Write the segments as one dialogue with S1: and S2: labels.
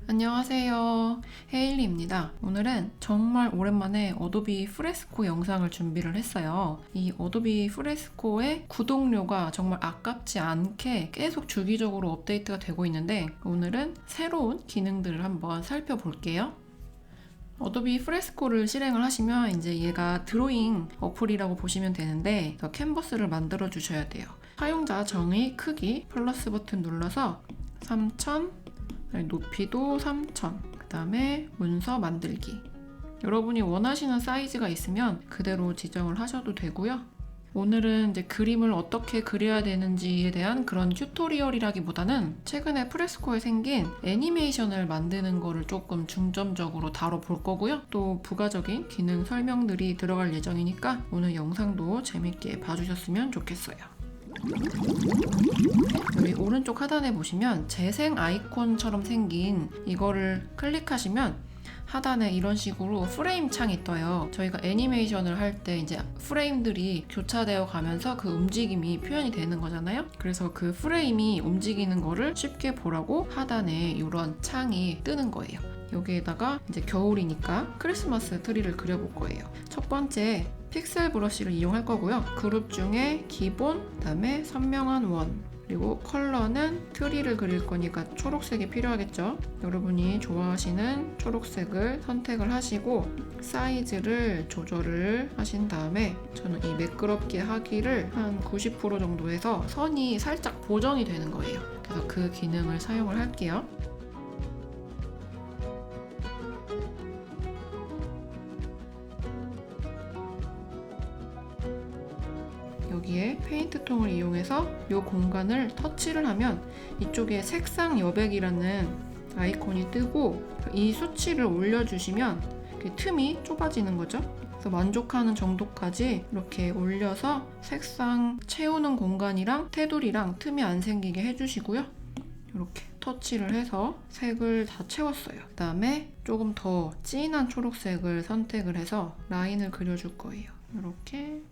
S1: 안녕하세요. 헤일리입니다. 오늘은 정말 오랜만에 어도비 프레스코 영상을 준비를 했어요. 이 어도비 프레스코의 구독료가 정말 아깝지 않게 계속 주기적으로 업데이트가 되고 있는데 오늘은 새로운 기능들을 한번 살펴볼게요. 어도비 프레스코를 실행을 하시면 이제 얘가 드로잉 어플이라고 보시면 되는데 캔버스를 만들어 주셔야 돼요. 사용자 정의 크기 플러스 버튼 눌러서 3000 높이도 3000, 그 다음에 문서 만들기. 여러분이 원하시는 사이즈가 있으면 그대로 지정을 하셔도 되고요. 오늘은 이제 그림을 어떻게 그려야 되는지에 대한 그런 튜토리얼이라기보다는 최근에 프레스코에 생긴 애니메이션을 만드는 거를 조금 중점적으로 다뤄볼 거고요. 또 부가적인 기능 설명들이 들어갈 예정이니까 오늘 영상도 재밌게 봐주셨으면 좋겠어요. 여기 오른쪽 하단에 보시면 재생 아이콘처럼 생긴 이거를 클릭하시면 하단에 이런 식으로 프레임 창이 떠요. 저희가 애니메이션을 할 때 이제 프레임들이 교차되어 가면서 그 움직임이 표현이 되는 거잖아요. 그래서 그 프레임이 움직이는 거를 쉽게 보라고 하단에 이런 창이 뜨는 거예요. 여기에다가 이제 겨울이니까 크리스마스 트리를 그려볼 거예요. 첫 번째 픽셀 브러쉬를 이용할 거고요. 그룹 중에 기본, 그다음에 선명한 원, 그리고 컬러는 트리를 그릴 거니까 초록색이 필요하겠죠. 여러분이 좋아하시는 초록색을 선택을 하시고 사이즈를 조절을 하신 다음에 저는 이 매끄럽게 하기를 한 90% 정도 해서 선이 살짝 보정이 되는 거예요. 그래서 그 기능을 사용을 할게요. 여기에 페인트통을 이용해서 이 공간을 터치를 하면 이쪽에 색상 여백이라는 아이콘이 뜨고 이 수치를 올려주시면 틈이 좁아지는 거죠. 그래서 만족하는 정도까지 이렇게 올려서 색상 채우는 공간이랑 테두리랑 틈이 안 생기게 해주시고요. 이렇게 터치를 해서 색을 다 채웠어요. 그 다음에 조금 더 진한 초록색을 선택을 해서 라인을 그려줄 거예요. 이렇게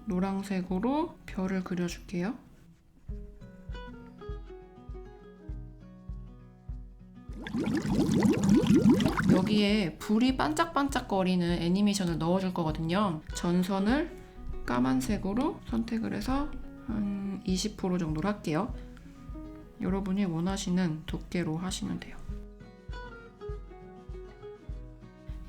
S1: 노란색으로 별을 그려줄게요. 여기에 불이 반짝반짝거리는 애니메이션을 넣어줄 거거든요. 전선을 까만색으로 선택을 해서 한 20% 정도로 할게요. 여러분이 원하시는 두께로 하시면 돼요.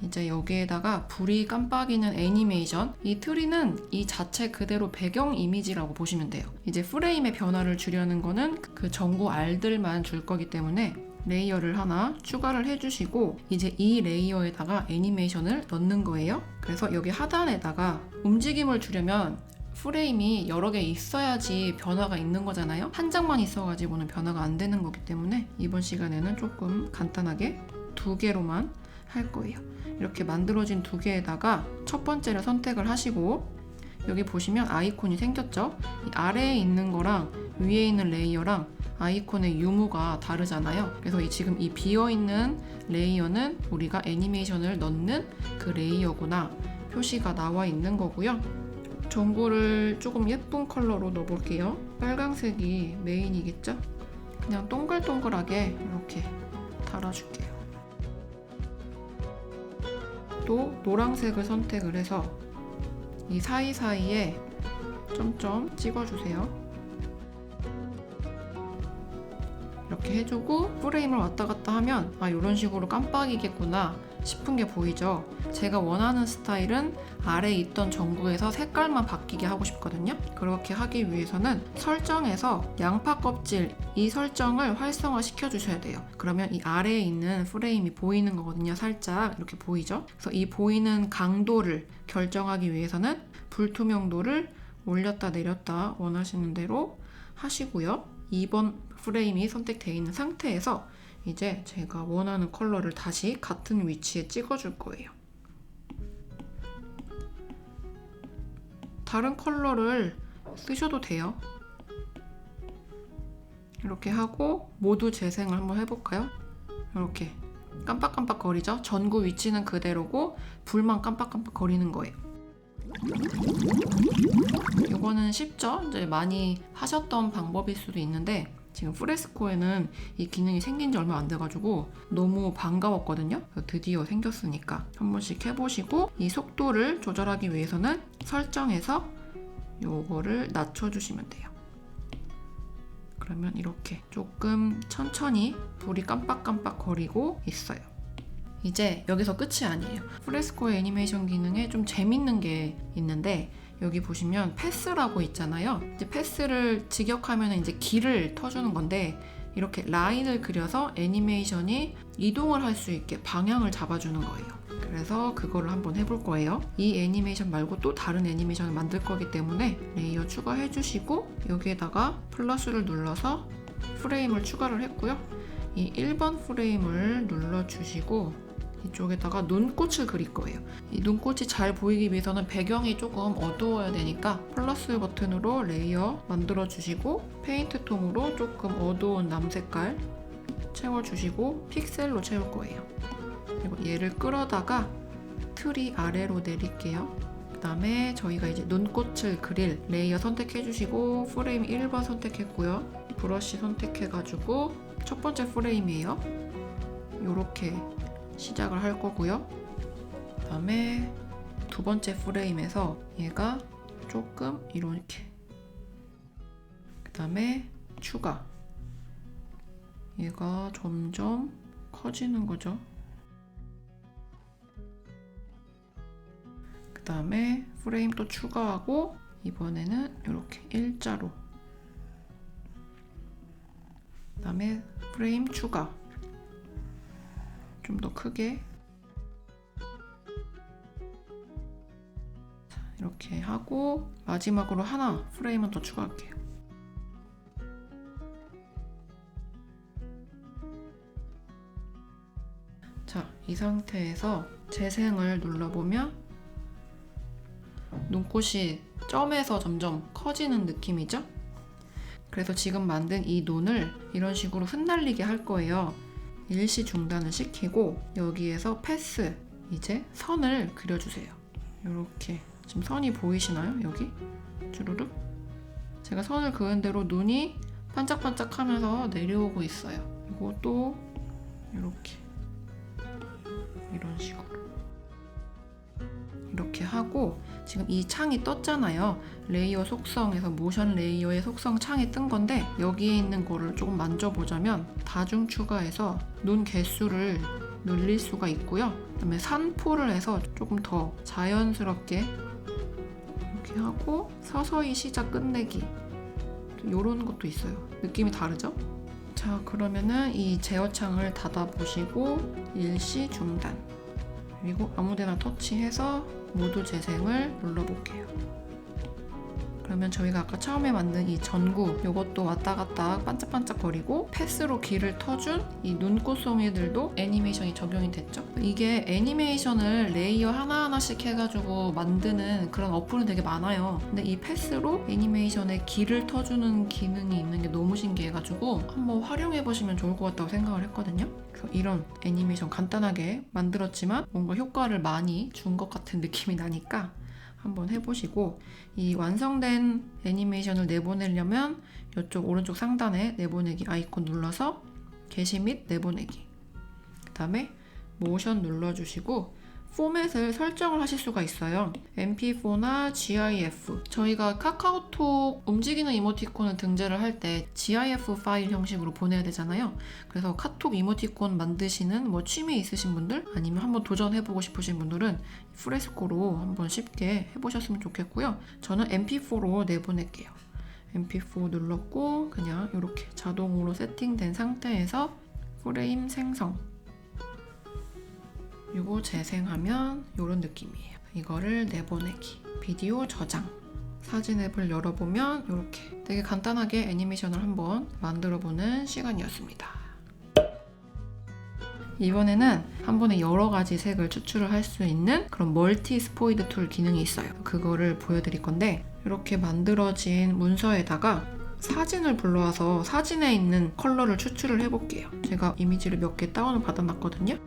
S1: 이제 여기에다가 불이 깜빡이는 애니메이션, 이 트리는 이 자체 그대로 배경 이미지라고 보시면 돼요. 이제 프레임의 변화를 주려는 거는 그 전구 알들만 줄 거기 때문에 레이어를 하나 추가를 해주시고 이제 이 레이어에다가 애니메이션을 넣는 거예요. 그래서 여기 하단에다가 움직임을 주려면 프레임이 여러 개 있어야지 변화가 있는 거잖아요. 한 장만 있어가지고는 변화가 안 되는 거기 때문에 이번 시간에는 조금 간단하게 2개로만 할 거예요. 이렇게 만들어진 2개에다가 첫 번째를 선택을 하시고 여기 보시면 아이콘이 생겼죠? 이 아래에 있는 거랑 위에 있는 레이어랑 아이콘의 유무가 다르잖아요. 그래서 지금 이 비어있는 레이어는 우리가 애니메이션을 넣는 그 레이어구나 표시가 나와 있는 거고요. 전구를 조금 예쁜 컬러로 넣어볼게요. 빨강색이 메인이겠죠? 그냥 동글동글하게 이렇게 달아줄게요. 또 노란색을 선택을 해서 이 사이사이에 점점 찍어주세요. 이렇게 해주고 프레임을 왔다 갔다 하면 이런 식으로 깜빡이겠구나 싶은 게 보이죠? 제가 원하는 스타일은 아래에 있던 전구에서 색깔만 바뀌게 하고 싶거든요. 그렇게 하기 위해서는 설정에서 양파 껍질 이 설정을 활성화 시켜주셔야 돼요. 그러면 이 아래에 있는 프레임이 보이는 거거든요. 살짝 이렇게 보이죠? 그래서 이 보이는 강도를 결정하기 위해서는 불투명도를 올렸다 내렸다 원하시는 대로 하시고요. 2번 프레임이 선택되어 있는 상태에서 이제 제가 원하는 컬러를 다시 같은 위치에 찍어줄 거예요. 다른 컬러를 쓰셔도 돼요. 이렇게 하고 모두 재생을 한번 해볼까요? 이렇게 깜빡깜빡 거리죠? 전구 위치는 그대로고 불만 깜빡깜빡 거리는 거예요. 이거는 쉽죠? 이제 많이 하셨던 방법일 수도 있는데 지금 프레스코에는 이 기능이 생긴 지 얼마 안 돼가지고 너무 반가웠거든요. 드디어 생겼으니까 한 번씩 해보시고, 이 속도를 조절하기 위해서는 설정에서 요거를 낮춰주시면 돼요. 그러면 이렇게 조금 천천히 불이 깜빡깜빡 거리고 있어요. 이제 여기서 끝이 아니에요. 프레스코의 애니메이션 기능에 좀 재밌는 게 있는데, 여기 보시면 패스라고 있잖아요. 이제 패스를 직역하면 이제 길을 터주는 건데, 이렇게 라인을 그려서 애니메이션이 이동을 할 수 있게 방향을 잡아주는 거예요. 그래서 그거를 한번 해볼 거예요. 이 애니메이션 말고 또 다른 애니메이션을 만들 거기 때문에 레이어 추가해 주시고, 여기에다가 플러스를 눌러서 프레임을 추가를 했고요. 이 1번 프레임을 눌러주시고 이쪽에다가 눈꽃을 그릴 거예요. 이 눈꽃이 잘 보이기 위해서는 배경이 조금 어두워야 되니까 플러스 버튼으로 레이어 만들어 주시고, 페인트 톤으로 조금 어두운 남색깔 채워주시고 픽셀로 채울 거예요. 그리고 얘를 끌어다가 트리 아래로 내릴게요. 그 다음에 저희가 이제 눈꽃을 그릴 레이어 선택해 주시고, 프레임 1번 선택했고요. 브러쉬 선택해가지고 첫 번째 프레임이에요. 요렇게 시작을 할 거고요. 그 다음에 두 번째 프레임에서 얘가 조금 이렇게, 그 다음에 추가, 얘가 점점 커지는 거죠. 그 다음에 프레임 또 추가하고, 이번에는 이렇게 일자로, 그 다음에 프레임 추가, 좀 더 크게 이렇게 하고, 마지막으로 하나 프레임은 더 추가할게요. 자, 이 상태에서 재생을 눌러보면 눈꽃이 점에서 점점 커지는 느낌이죠? 그래서 지금 만든 이 눈을 이런 식으로 흩날리게 할 거예요. 일시 중단을 시키고 여기에서 패스, 이제 선을 그려주세요. 이렇게 지금 선이 보이시나요? 여기 주르륵, 제가 선을 그은 대로 눈이 반짝반짝하면서 내려오고 있어요. 이것도 이렇게 이런 식으로 이렇게 하고, 지금 이 창이 떴잖아요. 레이어 속성에서 모션 레이어의 속성 창이 뜬 건데, 여기에 있는 거를 조금 만져보자면 다중 추가해서 눈 개수를 늘릴 수가 있고요. 그다음에 산포를 해서 조금 더 자연스럽게 이렇게 하고, 서서히 시작 끝내기, 이런 것도 있어요. 느낌이 다르죠? 자, 그러면은 이 제어창을 닫아보시고 일시 중단, 그리고 아무데나 터치해서 모두 재생을 눌러볼게요. 그러면 저희가 아까 처음에 만든 이 전구, 이것도 왔다 갔다 반짝반짝 거리고 패스로 길을 터준 이 눈꽃송이들도 애니메이션이 적용이 됐죠. 이게 애니메이션을 레이어 하나하나씩 해가지고 만드는 그런 어플은 되게 많아요. 근데 이 패스로 애니메이션에 길을 터주는 기능이 있는 게 너무 신기해가지고 한번 활용해보시면 좋을 것 같다고 생각을 했거든요. 그래서 이런 애니메이션 간단하게 만들었지만 뭔가 효과를 많이 준 것 같은 느낌이 나니까 한번 해보시고, 이 완성된 애니메이션을 내보내려면 이쪽 오른쪽 상단에 내보내기 아이콘 눌러서 게시 및 내보내기, 그 다음에 모션 눌러주시고 포맷을 설정을 하실 수가 있어요. mp4나 gif, 저희가 카카오톡 움직이는 이모티콘을 등재를 할 때 gif 파일 형식으로 보내야 되잖아요. 그래서 카톡 이모티콘 만드시는 뭐 취미 있으신 분들, 아니면 한번 도전해보고 싶으신 분들은 프레스코로 한번 쉽게 해보셨으면 좋겠고요. 저는 mp4로 내보낼게요. mp4 눌렀고 그냥 이렇게 자동으로 세팅된 상태에서 프레임 생성, 그리고 재생하면 이런 느낌이에요. 이거를 내보내기, 비디오 저장, 사진 앱을 열어보면 이렇게 되게 간단하게 애니메이션을 한번 만들어보는 시간이었습니다. 이번에는 한 번에 여러 가지 색을 추출을 할 수 있는 그런 멀티 스포이드 툴 기능이 있어요. 그거를 보여드릴 건데, 이렇게 만들어진 문서에다가 사진을 불러와서 사진에 있는 컬러를 추출을 해볼게요. 제가 이미지를 몇 개 다운을 받아놨거든요.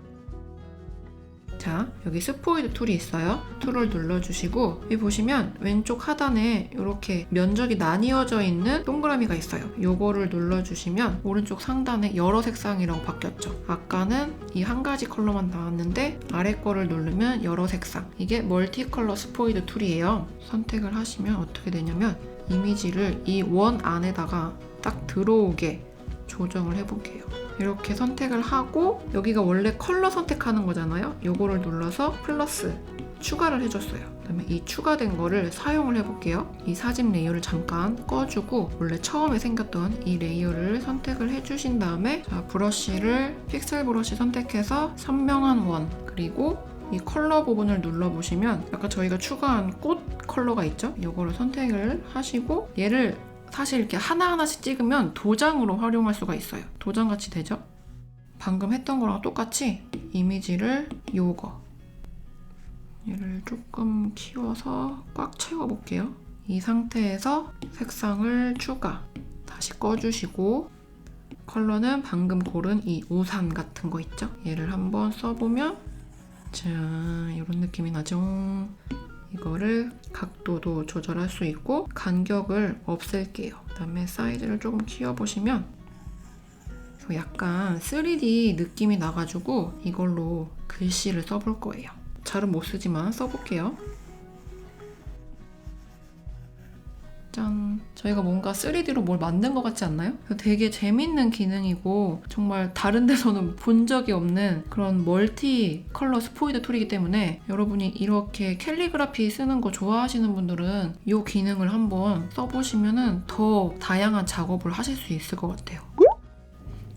S1: 자, 여기 스포이드 툴이 있어요. 툴을 눌러주시고 여기 보시면 왼쪽 하단에 이렇게 면적이 나뉘어져 있는 동그라미가 있어요. 요거를 눌러주시면 오른쪽 상단에 여러 색상이라고 바뀌었죠. 아까는 이 한 가지 컬러만 나왔는데 아래 거를 누르면 여러 색상. 이게 멀티 컬러 스포이드 툴이에요. 선택을 하시면 어떻게 되냐면 이미지를 이 원 안에다가 딱 들어오게 조정을 해볼게요. 이렇게 선택을 하고 여기가 원래 컬러 선택하는 거잖아요. 요거를 눌러서 플러스 추가를 해줬어요. 그다음에 이 추가된 거를 사용을 해볼게요. 이 사진 레이어를 잠깐 꺼주고 원래 처음에 생겼던 이 레이어를 선택을 해주신 다음에 자, 브러쉬를 픽셀 브러쉬 선택해서 선명한 원 그리고 이 컬러 부분을 눌러보시면 아까 저희가 추가한 꽃 컬러가 있죠? 요거를 선택을 하시고 얘를 사실 이렇게 하나하나씩 찍으면 도장으로 활용할 수가 있어요. 도장같이 되죠? 방금 했던 거랑 똑같이 이미지를 요거 얘를 조금 키워서 꽉 채워볼게요. 이 상태에서 색상을 추가 다시 꺼주시고 컬러는 방금 고른 이 우산 같은 거 있죠? 얘를 한번 써보면 자, 이런 느낌이 나죠? 이거를 각도도 조절할 수 있고 간격을 없앨게요. 그 다음에 사이즈를 조금 키워보시면 약간 3D 느낌이 나가지고 이걸로 글씨를 써볼 거예요. 잘은 못 쓰지만 써볼게요. 짠! 저희가 뭔가 3D로 뭘 만든 것 같지 않나요? 되게 재밌는 기능이고 정말 다른 데서는 본 적이 없는 그런 멀티 컬러 스포이드 툴이기 때문에 여러분이 이렇게 캘리그라피 쓰는 거 좋아하시는 분들은 이 기능을 한번 써보시면 더 다양한 작업을 하실 수 있을 것 같아요.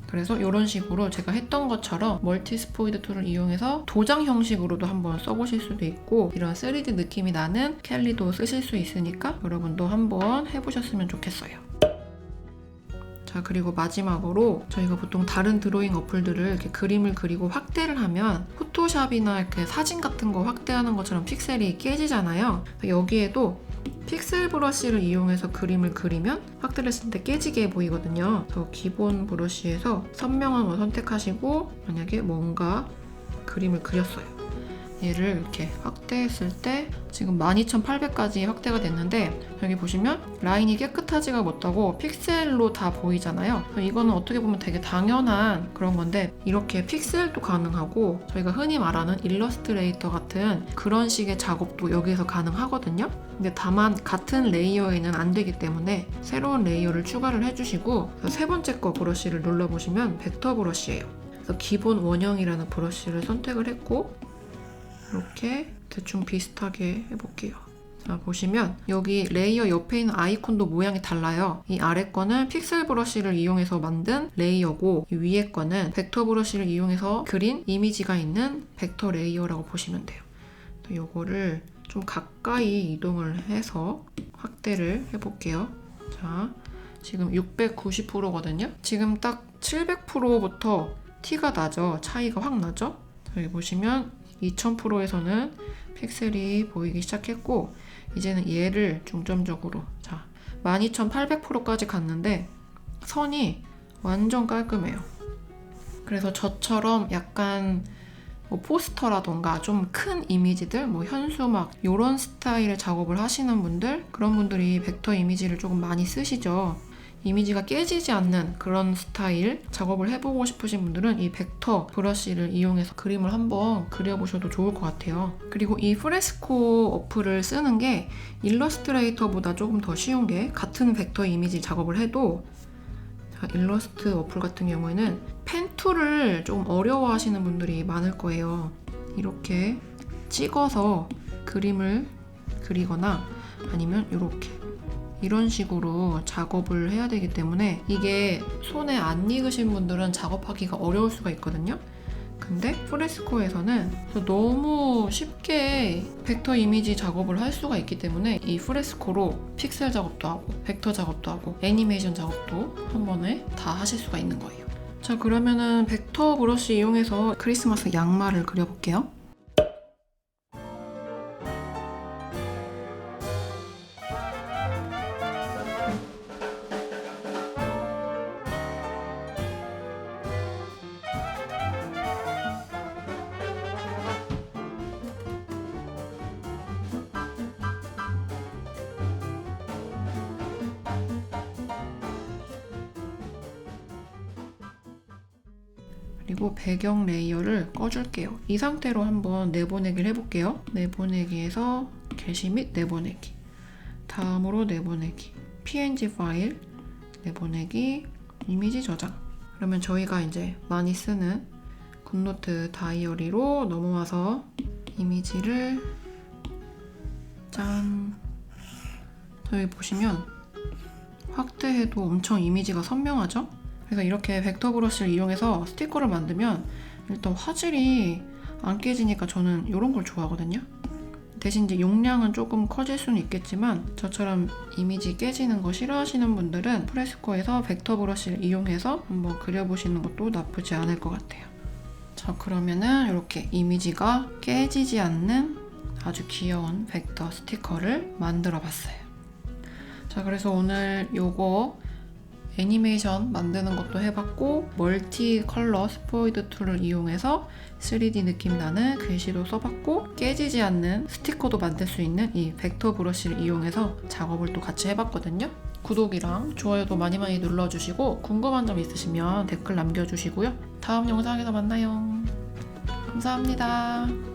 S1: 그래서 이런 식으로 제가 했던 것처럼 멀티 스포이드 툴을 이용해서 도장 형식으로도 한번 써보실 수도 있고 이런 3D 느낌이 나는 캘리도 쓰실 수 있으니까 여러분도 한번 해보셨으면 좋겠어요. 자, 그리고 마지막으로 저희가 보통 다른 드로잉 어플들을 이렇게 그림을 그리고 확대를 하면 포토샵이나 이렇게 사진 같은 거 확대하는 것처럼 픽셀이 깨지잖아요. 여기에도 픽셀 브러쉬를 이용해서 그림을 그리면 확대를 했을 때 깨지게 보이거든요. 그래서 기본 브러쉬에서 선명한 거 선택하시고 만약에 뭔가 그림을 그렸어요. 얘를 이렇게 확대했을 때 지금 12800까지 확대가 됐는데 여기 보시면 라인이 깨끗하지가 못하고 픽셀로 다 보이잖아요. 이거는 어떻게 보면 되게 당연한 그런 건데 이렇게 픽셀도 가능하고 저희가 흔히 말하는 일러스트레이터 같은 그런 식의 작업도 여기에서 가능하거든요. 근데 다만 같은 레이어에는 안 되기 때문에 새로운 레이어를 추가를 해주시고 세 번째 거 브러쉬를 눌러보시면 벡터 브러쉬예요. 그래서 기본 원형이라는 브러쉬를 선택을 했고 이렇게 대충 비슷하게 해볼게요. 자, 보시면 여기 레이어 옆에 있는 아이콘도 모양이 달라요. 이 아래 거는 픽셀 브러쉬를 이용해서 만든 레이어고 이 위에 거는 벡터 브러쉬를 이용해서 그린 이미지가 있는 벡터 레이어라고 보시면 돼요. 이거를 좀 가까이 이동을 해서 확대를 해볼게요. 자, 지금 690%거든요. 지금 딱 700%부터 티가 나죠. 차이가 확 나죠. 여기 보시면 2000%에서는 픽셀이 보이기 시작했고 이제는 얘를 중점적으로 자 12800%까지 갔는데 선이 완전 깔끔해요. 그래서 저처럼 약간 뭐 포스터라던가 좀 큰 이미지들 뭐 현수막 이런 스타일의 작업을 하시는 분들 그런 분들이 벡터 이미지를 조금 많이 쓰시죠. 이미지가 깨지지 않는 그런 스타일 작업을 해보고 싶으신 분들은 이 벡터 브러쉬를 이용해서 그림을 한번 그려보셔도 좋을 것 같아요. 그리고 이 프레스코 어플을 쓰는 게 일러스트레이터보다 조금 더 쉬운 게 같은 벡터 이미지 작업을 해도 자, 일러스트 어플 같은 경우에는 펜 툴을 조금 어려워하시는 분들이 많을 거예요. 이렇게 찍어서 그림을 그리거나 아니면 이렇게 이런 식으로 작업을 해야 되기 때문에 이게 손에 안 익으신 분들은 작업하기가 어려울 수가 있거든요. 근데 프레스코에서는 너무 쉽게 벡터 이미지 작업을 할 수가 있기 때문에 이 프레스코로 픽셀 작업도 하고 벡터 작업도 하고 애니메이션 작업도 한 번에 다 하실 수가 있는 거예요. 자, 그러면은 벡터 브러쉬 이용해서 크리스마스 양말을 그려볼게요. 그리고 배경 레이어를 꺼줄게요. 이 상태로 한번 내보내기를 해볼게요. 내보내기에서 게시 및 내보내기, 다음으로 내보내기, png 파일, 내보내기, 이미지 저장. 그러면 저희가 이제 많이 쓰는 굿노트 다이어리로 넘어와서 이미지를 짠. 여기 보시면 확대해도 엄청 이미지가 선명하죠? 그래서 이렇게 벡터 브러쉬를 이용해서 스티커를 만들면 일단 화질이 안 깨지니까 저는 이런 걸 좋아하거든요. 대신 이제 용량은 조금 커질 수는 있겠지만 저처럼 이미지 깨지는 거 싫어하시는 분들은 프레스코에서 벡터 브러쉬를 이용해서 한번 그려보시는 것도 나쁘지 않을 것 같아요. 자, 그러면은 이렇게 이미지가 깨지지 않는 아주 귀여운 벡터 스티커를 만들어 봤어요. 자, 그래서 오늘 요거 애니메이션 만드는 것도 해봤고 멀티 컬러 스포이드 툴을 이용해서 3D 느낌 나는 글씨도 써봤고 깨지지 않는 스티커도 만들 수 있는 이 벡터 브러쉬를 이용해서 작업을 또 같이 해봤거든요. 구독이랑 좋아요도 많이 눌러주시고 궁금한 점 있으시면 댓글 남겨주시고요. 다음 영상에서 만나요. 감사합니다.